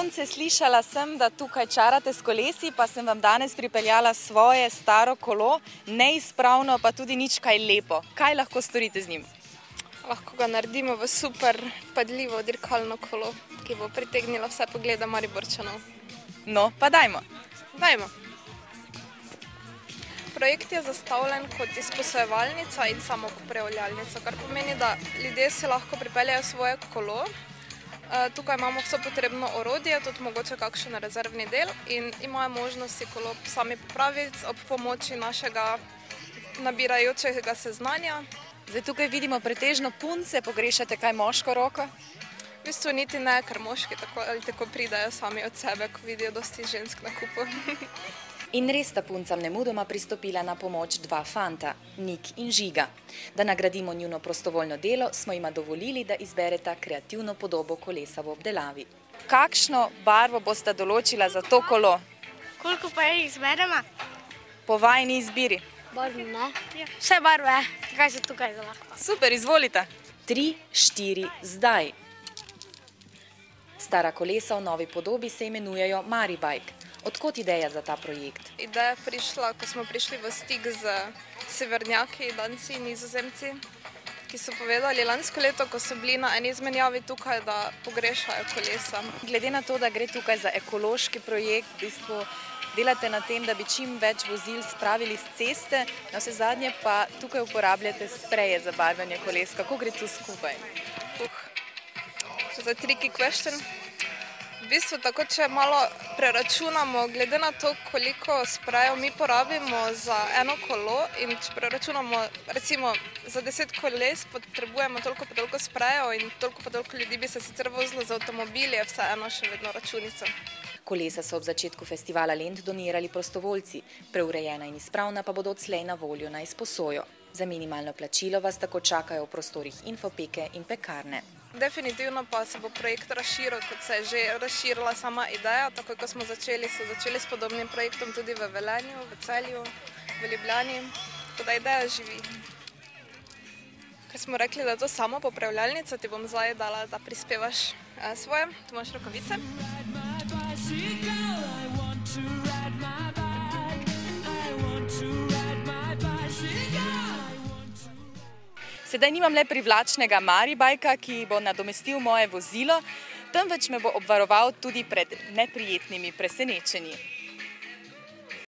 Punce, slišala sem, da tukaj čarate s kolesi, pa sem vam danes pripeljala svoje staro kolo, neizpravno, pa tudi nič kaj lepo. Kaj lahko storite z njim? Lahko ga naredimo v super vpadljivo dirkalno kolo, ki bo pritegnilo vse poglede Mariborčanov. No, pa dajmo. Dajmo. Projekt je zastavljen kot izposojevalnica in samopopravljalnica, kar pomeni, da ljudje si lahko pripeljejo svoje kolo. Tukaj imamo vso potrebno orodje, tudi mogoče kakšen rezervni del in imajo možnost si kolo sami popraviti ob pomoči našega nabirajočega se znanja. Zdaj tukaj vidimo pretežno punce, pogrešate kaj moško roko? V bistvu niti ne, ker moški tako ali tako pridajo sami od sebe, ko vidijo dosti žensk na kupu. In res sta puncam nemudoma pristopila na pomoč dva fanta, Nik in Žiga. Da nagradimo njuno prostovoljno delo, smo jima dovolili, da izbereta kreativno podobo kolesa v obdelavi. Kakšno barvo boste določila za to kolo? Koliko pa jih izberemo? Po vajni izbiri. Barvno, ne? Vse barve, kaj so tukaj za lahko. Super, izvolite. 3, 4, zdaj. Stara kolesa v novi podobi se imenujejo Maribike. Odkot ideja za ta projekt? Ideja je prišla, ko smo prišli v stik z severnjaki, Danci in Nizozemci, ki so povedali lansko leto, ko so bili na eni izmenjavi tukaj, da pogrešajo kolesa. Glede na to, da gre tukaj za ekološki projekt, v bistvu delate na tem, da bi čim več vozil spravili z ceste, na vse zadnje pa tukaj uporabljate spreje za barvanje koles. Kako gre to skupaj? Za tricky question. V bistvu tako, če malo preračunamo, glede na to, koliko sprejev mi porabimo za eno kolo in če preračunamo, recimo za 10 koles potrebujemo toliko pa toliko sprejev in toliko pa toliko ljudi bi se sicer vozilo z avtomobili, je vseeno še vedno računica. Kolesa so ob začetku festivala Lent donirali prostovoljci, preurejena in izpravna pa bodo odslej na voljo na izposojo. Za minimalno plačilo vas tako čakajo v prostorih Infopeke in pekarne. Definitivno pa se bo projekt razširil, kot se je že razširila sama ideja. Tako kot smo začeli s podobnim projektom tudi v Velenju, v Celju, v Ljubljani, tako da ideja živi. Ker smo rekli, da je to samopopravljalnica, ti bom zdaj dala, da prispevaš svoje. Tu imaš rokavice. Sedaj nimam le privlačnega Maribika, ki bo nadomestil moje vozilo, temveč me bo obvaroval tudi pred neprijetnimi presenečenji.